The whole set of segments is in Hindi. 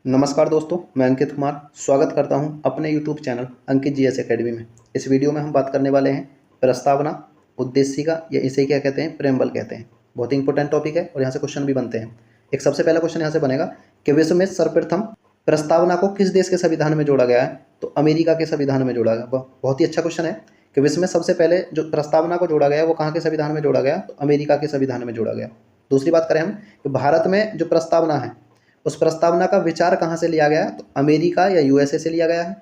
नमस्कार दोस्तों, मैं अंकित कुमार स्वागत करता हूं अपने YouTube चैनल अंकित जीएस एकेडमी में। इस वीडियो में हम बात करने वाले हैं प्रस्तावना, उद्देशिका या इसे क्या कहते हैं, प्रेम्बल कहते हैं। बहुत ही इंपॉर्टेंट टॉपिक है और यहाँ से क्वेश्चन भी बनते हैं। एक सबसे पहला क्वेश्चन यहाँ से बनेगा कि विश्व में सर्वप्रथम प्रस्तावना को किस देश के संविधान में जोड़ा गया है? तो अमेरिका के संविधान में जोड़ा गया। बहुत ही अच्छा क्वेश्चन है कि विश्व में सबसे पहले जो प्रस्तावना को जोड़ा गया वो कहाँ के संविधान में जोड़ा गया? तो अमेरिका के संविधान में जोड़ा गया। दूसरी बात करें हम कि भारत में जो प्रस्तावना है उस प्रस्तावना का विचार कहाँ से लिया गया? तो अमेरिका या यूएसए से लिया गया है।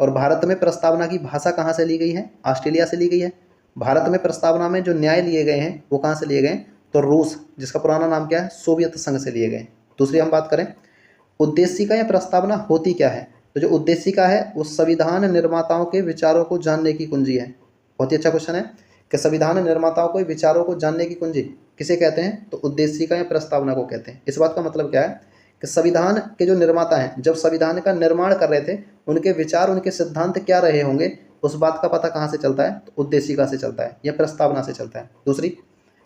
और भारत में प्रस्तावना की भाषा कहाँ से ली गई है? ऑस्ट्रेलिया से ली गई है। भारत में प्रस्तावना में जो न्याय लिए गए हैं वो कहाँ से लिए गए? तो रूस, जिसका पुराना नाम क्या है, सोवियत संघ से लिए गए। दूसरी हम बात करें उद्देशिका या प्रस्तावना होती क्या है? तो जो उद्देशिका है वो संविधान निर्माताओं के विचारों को जानने की कुंजी है। बहुत ही अच्छा क्वेश्चन है कि संविधान निर्माताओं को विचारों को जानने की कुंजी किसे कहते हैं? तो उद्देशिका या प्रस्तावना को कहते हैं। इस बात का मतलब क्या है कि संविधान के जो निर्माता हैं जब संविधान का निर्माण कर रहे थे उनके विचार, उनके सिद्धांत क्या रहे होंगे, उस बात का पता कहाँ से चलता है? तो उद्देशिका से चलता है या प्रस्तावना से चलता है। दूसरी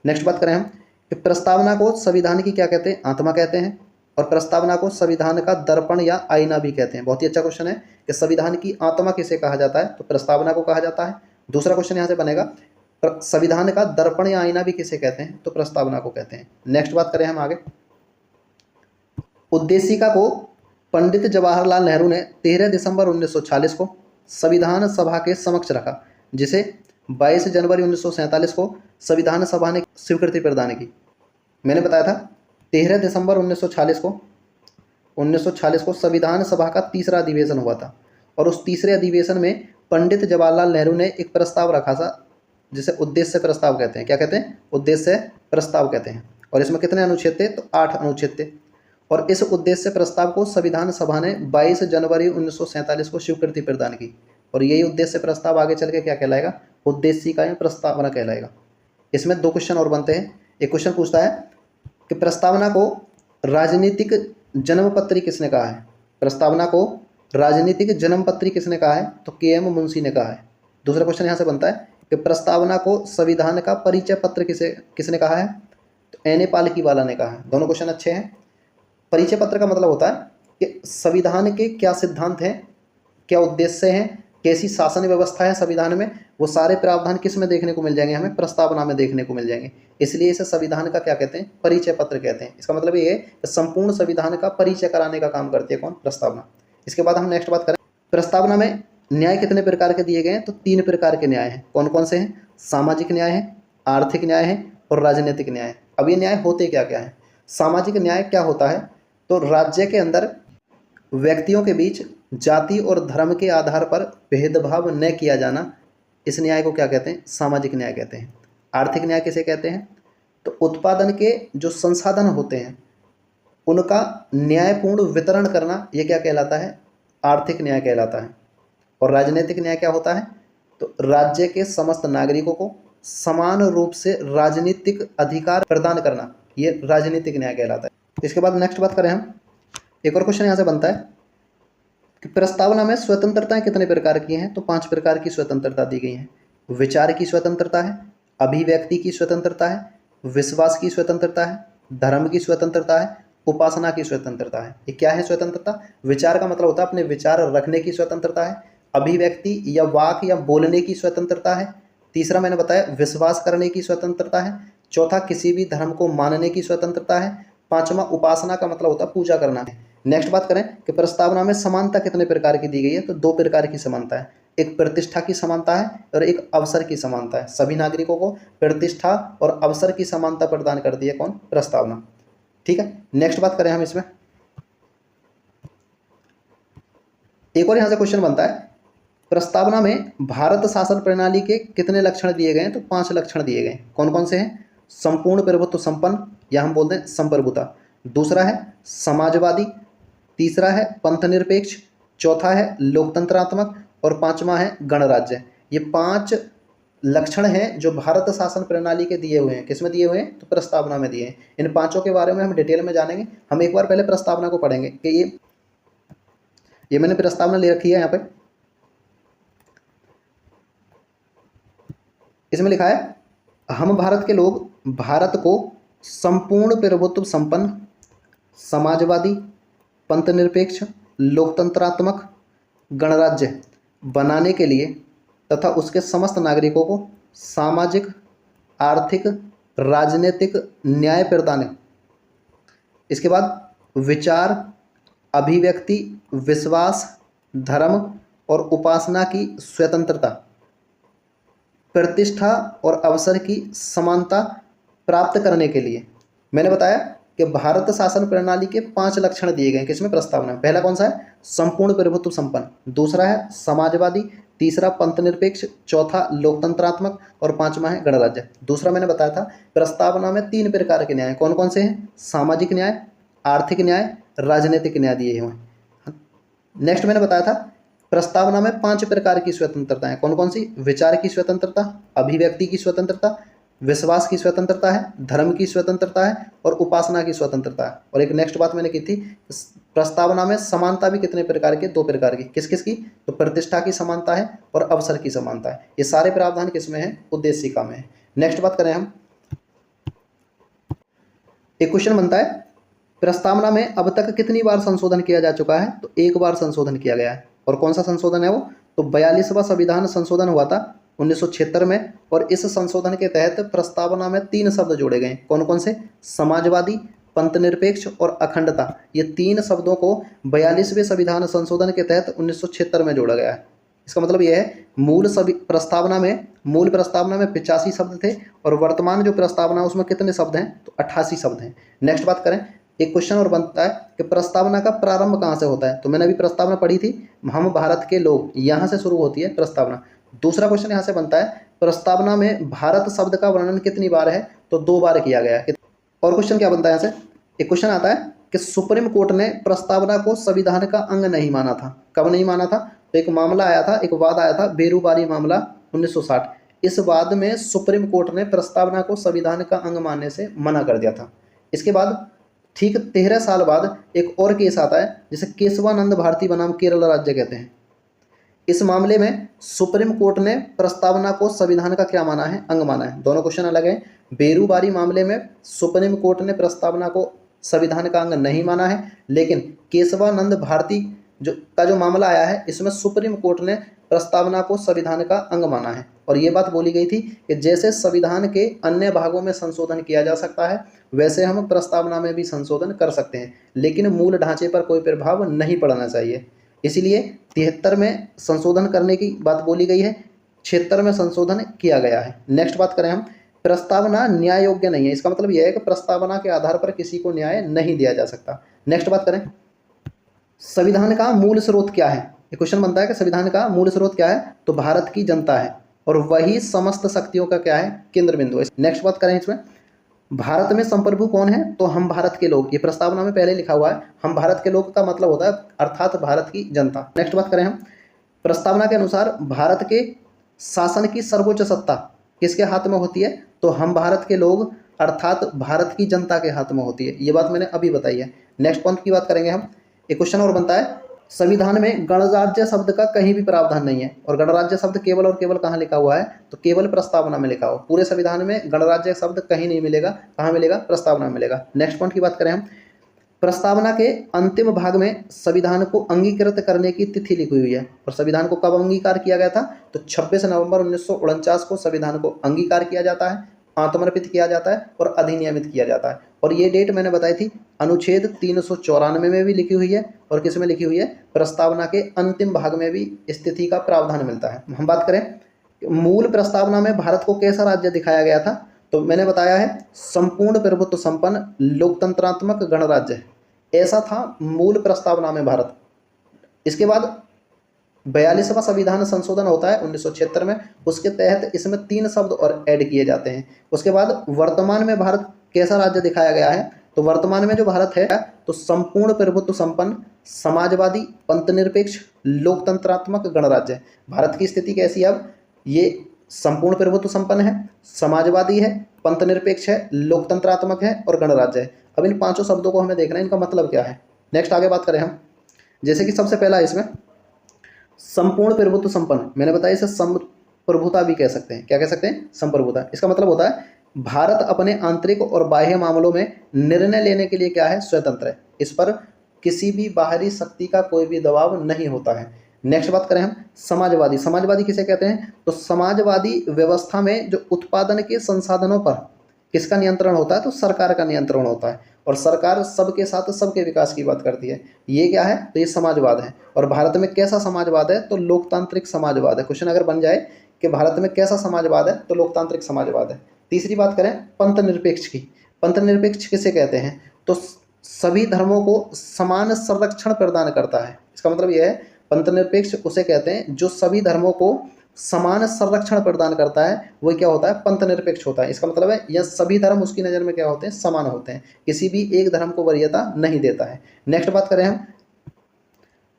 नेक्स्ट बात करें हम कि प्रस्तावना को संविधान की क्या कहते हैं? आत्मा कहते हैं। और प्रस्तावना को संविधान का दर्पण या आईना भी कहते हैं। बहुत ही अच्छा क्वेश्चन है कि संविधान की आत्मा किसे कहा जाता है? तो प्रस्तावना को कहा जाता है। दूसरा क्वेश्चन यहाँ से बनेगा संविधान का दर्पण या आईना भी किसे कहते हैं? तो प्रस्तावना को कहते हैं। नेक्स्ट बात करें हम आगे, उद्देशिका को पंडित जवाहरलाल नेहरू ने 13 दिसंबर 1946 को संविधान सभा के समक्ष रखा, जिसे 22 जनवरी 1947 को संविधान सभा ने स्वीकृति प्रदान की। मैंने बताया था 13 दिसंबर 1946 को संविधान सभा का तीसरा अधिवेशन हुआ था और उस तीसरे अधिवेशन में पंडित जवाहरलाल नेहरू ने एक प्रस्ताव रखा था जिसे उद्देश्य प्रस्ताव कहते हैं। क्या कहते हैं? उद्देश्य प्रस्ताव कहते हैं। और इसमें कितने अनुच्छेद थे? तो 8 अनुच्छेद थे। और इस उद्देश्य प्रस्ताव को संविधान सभा ने 22 जनवरी 1947 को स्वीकृति प्रदान की। और यही उद्देश्य प्रस्ताव आगे चल के क्या कहलाएगा? उद्देशिका या प्रस्तावना कहलाएगा। इसमें 2 क्वेश्चन और बनते हैं। एक क्वेश्चन पूछता है कि प्रस्तावना को राजनीतिक जन्मपत्री किसने कहा है? प्रस्तावना को राजनीतिक जन्मपत्री किसने कहा है? तो के.एम. मुंशी ने कहा है। दूसरा क्वेश्चन यहाँ से बनता है कि प्रस्तावना को संविधान का परिचय पत्र किसने कहा है? तो एन.ए. पालकीवाला ने कहा है। दोनों क्वेश्चन अच्छे हैं। परिचय पत्र का मतलब होता है कि संविधान के क्या सिद्धांत हैं, क्या उद्देश्य हैं, कैसी शासन व्यवस्था है संविधान में, वो सारे प्रावधान किस में देखने को मिल जाएंगे? हमें प्रस्तावना में देखने को मिल जाएंगे। इसलिए इसे संविधान का क्या कहते हैं? परिचय पत्र कहते हैं। इसका मतलब ये है कि संपूर्ण संविधान का परिचय कराने का काम करती है कौन? प्रस्तावना। इसके बाद हम नेक्स्ट बात करें, प्रस्तावना में न्याय कितने प्रकार के दिए गए हैं? तो 3 प्रकार के न्याय हैं। कौन कौन से हैं? सामाजिक न्याय है, आर्थिक न्याय है और राजनीतिक न्याय। अब ये न्याय होते क्या क्या है? सामाजिक न्याय क्या होता है? तो राज्य के अंदर व्यक्तियों के बीच जाति और धर्म के आधार पर भेदभाव न किया जाना, इस न्याय को क्या कहते हैं? सामाजिक न्याय कहते हैं। आर्थिक न्याय किसे कहते हैं? तो उत्पादन के जो संसाधन होते हैं उनका न्यायपूर्ण वितरण करना, यह क्या कहलाता है? आर्थिक न्याय कहलाता है। और राजनीतिक न्याय क्या होता है? तो राज्य के समस्त नागरिकों को समान रूप से राजनीतिक अधिकार प्रदान करना, यह राजनीतिक न्याय कहलाता है। इसके बाद नेक्स्ट बात करें हम, एक और क्वेश्चन यहाँ से बनता है कि प्रस्तावना में स्वतंत्रताएं कितने प्रकार की हैं? तो 5 प्रकार की स्वतंत्रता दी गई हैं। विचार की स्वतंत्रता है, अभिव्यक्ति की स्वतंत्रता है, विश्वास की स्वतंत्रता है, धर्म की स्वतंत्रता है, उपासना की स्वतंत्रता है। ये क्या है स्वतंत्रता? विचार का मतलब होता है अपने विचार रखने की स्वतंत्रता है। अभिव्यक्ति या वाक या बोलने की स्वतंत्रता है। तीसरा मैंने बताया विश्वास करने की स्वतंत्रता है। चौथा किसी भी धर्म को मानने की स्वतंत्रता है। पांचवा उपासना का मतलब होता है पूजा करना है। नेक्स्ट बात करें कि प्रस्तावना में समानता कितने प्रकार की दी गई है? तो 2 प्रकार की समानता है। एक प्रतिष्ठा की समानता है और एक अवसर की समानता है। सभी नागरिकों को प्रतिष्ठा और अवसर की समानता प्रदान करती है कौन? प्रस्तावना। ठीक है, नेक्स्ट बात करें हम इसमें, एक और यहां से क्वेश्चन बनता है, प्रस्तावना में भारत शासन प्रणाली के कितने लक्षण दिए गए हैं? तो 5 लक्षण दिए गए हैं। कौन कौन से हैं? संपूर्ण प्रभुत्व संपन्न, या हम बोलते हैं संप्रभुता। दूसरा है समाजवादी, तीसरा है पंथनिरपेक्ष, चौथा है लोकतंत्रात्मक और पांचवा है गणराज्य। ये 5 लक्षण हैं जो भारत शासन प्रणाली के दिए हुए हैं। किसमें दिए हुए हैं? तो प्रस्तावना में दिए हैं। इन 5 के बारे में हम डिटेल में जानेंगे। हम एक बार पहले प्रस्तावना को पढ़ेंगे कि ये मैंने प्रस्तावना ले रखी है यहाँ पे। इसमें लिखा है हम भारत के लोग भारत को संपूर्ण प्रभुत्व संपन्न, समाजवादी, पंथनिरपेक्ष लोकतंत्रात्मक गणराज्य बनाने के लिए तथा उसके समस्त नागरिकों को सामाजिक, आर्थिक, राजनीतिक न्याय प्रदान, इसके बाद विचार, अभिव्यक्ति, विश्वास, धर्म और उपासना की स्वतंत्रता, प्रतिष्ठा और अवसर की समानता प्राप्त करने के लिए। मैंने बताया कि भारत शासन प्रणाली के 5 लक्षण दिए गए हैं किसमें, प्रस्तावना में। पहला कौन सा है, संपूर्ण प्रभुत्व संपन्न, दूसरा है समाजवादी, तीसरा पंथनिरपेक्ष, चौथा लोकतंत्रात्मक और पांचवा है गणराज्य। दूसरा मैंने बताया था प्रस्तावना में 3 प्रकार के न्याय कौन कौन से हैं, सामाजिक न्याय, आर्थिक न्याय, राजनीतिक न्याय दिए हुए हैं। नेक्स्ट मैंने बताया था प्रस्तावना में 5 प्रकार की स्वतंत्रता है कौन कौन सी, विचार की स्वतंत्रता, अभिव्यक्ति की स्वतंत्रता, विश्वास की स्वतंत्रता है, धर्म की स्वतंत्रता है और उपासना की स्वतंत्रता है। और एक नेक्स्ट बात मैंने की थी, प्रस्तावना में समानता भी कितने प्रकार की, 2 प्रकार की। किस किस की, तो प्रतिष्ठा की समानता है और अवसर की समानता है। ये सारे प्रावधान किसमें है, उद्देशिका में है। नेक्स्ट बात करें हम, एक क्वेश्चन बनता है प्रस्तावना में अब तक कितनी बार संशोधन किया जा चुका है, तो 1 बार संशोधन किया गया है। और कौन सा संशोधन है वो, तो 42वां संविधान संशोधन हुआ था 1976 में। और इस संशोधन के तहत प्रस्तावना में 3 शब्द जोड़े गए, कौन कौन से, समाजवादी, पंथनिरपेक्ष और अखंडता। ये 3 शब्दों को 42वें संविधान संशोधन के तहत 1976 में जोड़ा गया है। इसका मतलब यह है मूल प्रस्तावना में 85 शब्द थे और वर्तमान जो प्रस्तावना उसमें कितने शब्द हैं, तो 88 शब्द हैं। नेक्स्ट बात करें, एक क्वेश्चन और बनता है कि प्रस्तावना का प्रारंभ कहाँ से होता है, तो मैंने अभी प्रस्तावना पढ़ी थी, हम भारत के लोग, यहाँ से शुरू होती है प्रस्तावना। दूसरा क्वेश्चन यहाँ से बनता है प्रस्तावना में भारत शब्द का वर्णन कितनी बार है, तो 2 बार किया गया है। और क्वेश्चन क्या बनता है यहाँ से, एक क्वेश्चन आता है कि सुप्रीम कोर्ट ने प्रस्तावना को संविधान का अंग नहीं माना था। कब नहीं माना था, तो एक मामला आया था, एक वाद आया था, बेरूबारी मामला 1960। इस वाद में सुप्रीम कोर्ट ने प्रस्तावना को संविधान का अंग मानने से मना कर दिया था। इसके बाद ठीक 13 साल बाद एक और केस आता है जिसे केशवानंद भारती बनाम केरल राज्य कहते हैं। इस मामले में सुप्रीम कोर्ट ने प्रस्तावना को संविधान का क्या माना है, अंग माना है। दोनों क्वेश्चन अलग हैं। बेरूबारी मामले में सुप्रीम कोर्ट ने प्रस्तावना को संविधान का अंग नहीं माना है, लेकिन केशवानंद भारती जो मामला आया है इसमें सुप्रीम कोर्ट ने प्रस्तावना को संविधान का अंग माना है। और ये बात बोली गई थी कि जैसे संविधान के अन्य भागों में संशोधन किया जा सकता है वैसे हम प्रस्तावना में भी संशोधन कर सकते हैं, लेकिन मूल ढांचे पर कोई प्रभाव नहीं पड़ना चाहिए। इसीलिए 73 में संशोधन करने की बात बोली गई है, 76 में संशोधन किया गया है। नेक्स्ट बात करें हम, प्रस्तावना न्याय योग्य नहीं है। इसका मतलब यह है कि प्रस्तावना के आधार पर किसी को न्याय नहीं दिया जा सकता। नेक्स्ट बात करें, संविधान का मूल स्रोत क्या है। एक क्वेश्चन बनता है कि संविधान का मूल स्रोत क्या है, तो भारत की जनता है और वही समस्त शक्तियों का क्या है, केंद्र बिंदु है। नेक्स्ट बात करें इसमें, भारत में संप्रभु कौन है, तो हम भारत के लोग। ये प्रस्तावना में पहले लिखा हुआ है, हम भारत के लोग का मतलब होता है अर्थात भारत की जनता। नेक्स्ट बात करें हम, प्रस्तावना के अनुसार भारत के शासन की सर्वोच्च सत्ता किसके हाथ में होती है, तो हम भारत के लोग अर्थात भारत की जनता के हाथ में होती है। ये बात मैंने अभी बताई है। नेक्स्ट पॉइंट की बात करेंगे हम, एक क्वेश्चन और बनता है, संविधान में गणराज्य शब्द का कहीं भी प्रावधान नहीं है। और गणराज्य शब्द केवल और केवल कहाँ लिखा हुआ है, तो केवल प्रस्तावना में लिखा हुआ। पूरे संविधान में गणराज्य शब्द कहीं नहीं मिलेगा, कहाँ मिलेगा, प्रस्तावना में मिलेगा। नेक्स्ट पॉइंट की बात करें हम, प्रस्तावना के अंतिम भाग में संविधान को अंगीकृत करने की तिथि लिखी हुई है। और संविधान को कब अंगीकार किया गया था, तो 26 नवंबर 1949 को संविधान को अंगीकार किया जाता है, आत्मर्पित किया जाता है और अधिनियमित किया जाता है। और ये डेट मैंने बताई थी अनुच्छेद 394 में भी लिखी हुई है और किस में लिखी हुई है, प्रस्तावना के अंतिम भाग में भी इस तिथि का प्रावधान मिलता है। हम बात करें मूल प्रस्तावना में भारत को कैसा राज्य दिखाया गया था, तो मैंने बताया है संपूर्ण प्रभुत्व संपन्न लोकतंत्रात्मक गणराज्य, ऐसा था मूल प्रस्तावना में भारत। इसके बाद 42वां संविधान संशोधन होता है 1976 में, उसके तहत इसमें 3 शब्द और ऐड किए जाते हैं। उसके बाद वर्तमान में भारत कैसा राज्य दिखाया गया है, तो वर्तमान में जो भारत है तो संपूर्ण प्रभुत्व संपन्न समाजवादी पंथनिरपेक्ष लोकतंत्रात्मक गणराज्य। भारत की स्थिति कैसी है अब, ये संपूर्ण प्रभुत्व संपन्न है, समाजवादी है, पंथनिरपेक्ष है, लोकतंत्रात्मक है और गणराज्य है। अब इन 5 शब्दों को हमें देखना है इनका मतलब क्या है। नेक्स्ट आगे बात करें हम, जैसे कि सबसे पहला इसमें संपूर्ण प्रभुत्व संपन्न, मैंने बताया इसे संप्रभुता भी कह सकते हैं। क्या कह सकते हैं, संप्रभुता। इसका मतलब होता है भारत अपने आंतरिक और बाह्य मामलों में निर्णय लेने के लिए क्या है, स्वतंत्र है। इस पर किसी भी बाहरी शक्ति का कोई भी दबाव नहीं होता है। नेक्स्ट बात करें हम समाजवादी। समाजवादी किसे कहते हैं? तो समाजवादी व्यवस्था में जो उत्पादन के संसाधनों पर किसका नियंत्रण होता है? तो सरकार का नियंत्रण होता है, और सरकार सबके साथ सबके विकास की बात करती है। ये क्या है? तो ये समाजवाद है। और भारत में कैसा समाजवाद है? तो लोकतांत्रिक समाजवाद है। क्वेश्चन अगर बन जाए कि भारत में कैसा समाजवाद है, तो लोकतांत्रिक समाजवाद है। तीसरी बात करें पंथ निरपेक्ष की। पंथ निरपेक्ष किसे कहते हैं? तो सभी धर्मों को समान संरक्षण प्रदान करता है। इसका मतलब यह है पंथ निरपेक्ष उसे कहते हैं जो सभी धर्मों को समान संरक्षण प्रदान करता है, वो क्या होता है? पंथ निरपेक्ष होता है। इसका मतलब है यह सभी धर्म उसकी नज़र में क्या होते हैं? समान होते हैं, किसी भी एक धर्म को वरीयता नहीं देता है। नेक्स्ट बात करें हम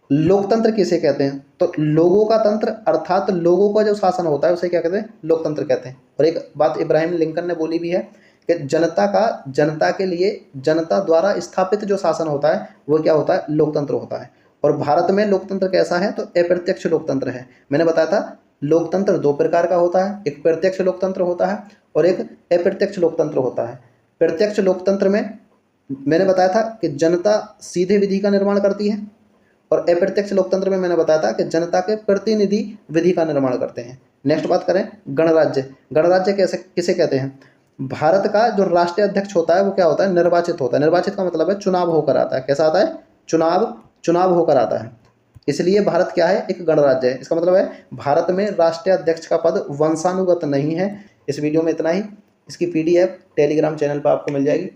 लोकतंत्र किसे कहते हैं? तो लोगों का तंत्र, अर्थात लोगों का जो शासन होता है उसे क्या कहते हैं? लोकतंत्र कहते हैं। और एक बात इब्राहिम लिंकन ने बोली भी है कि जनता के लिए जनता द्वारा स्थापित जो शासन होता है वो क्या होता है? लोकतंत्र होता है। और भारत में लोकतंत्र कैसा है? तो अप्रत्यक्ष लोकतंत्र है। मैंने बताया था लोकतंत्र दो प्रकार का होता है, एक प्रत्यक्ष लोकतंत्र होता है और एक अप्रत्यक्ष लोकतंत्र होता है। प्रत्यक्ष लोकतंत्र में मैंने बताया था कि जनता सीधे विधि का निर्माण करती है, और अप्रत्यक्ष लोकतंत्र में मैंने बताया था कि जनता के प्रतिनिधि विधि का निर्माण करते हैं। नेक्स्ट बात करें गणराज्य। गणराज्य कैसे किसे कहते हैं? भारत का जो राष्ट्रीय अध्यक्ष होता है वो क्या होता है? निर्वाचित होता है। निर्वाचित का मतलब है चुनाव होकर आता है। कैसा आता है? चुनाव होकर आता है। इसलिए भारत क्या है? एक गणराज्य है। इसका मतलब है भारत में राष्ट्रीय अध्यक्ष का पद वंशानुगत नहीं है। इस वीडियो में इतना ही। इसकी PDF टेलीग्राम चैनल पर आपको मिल जाएगी।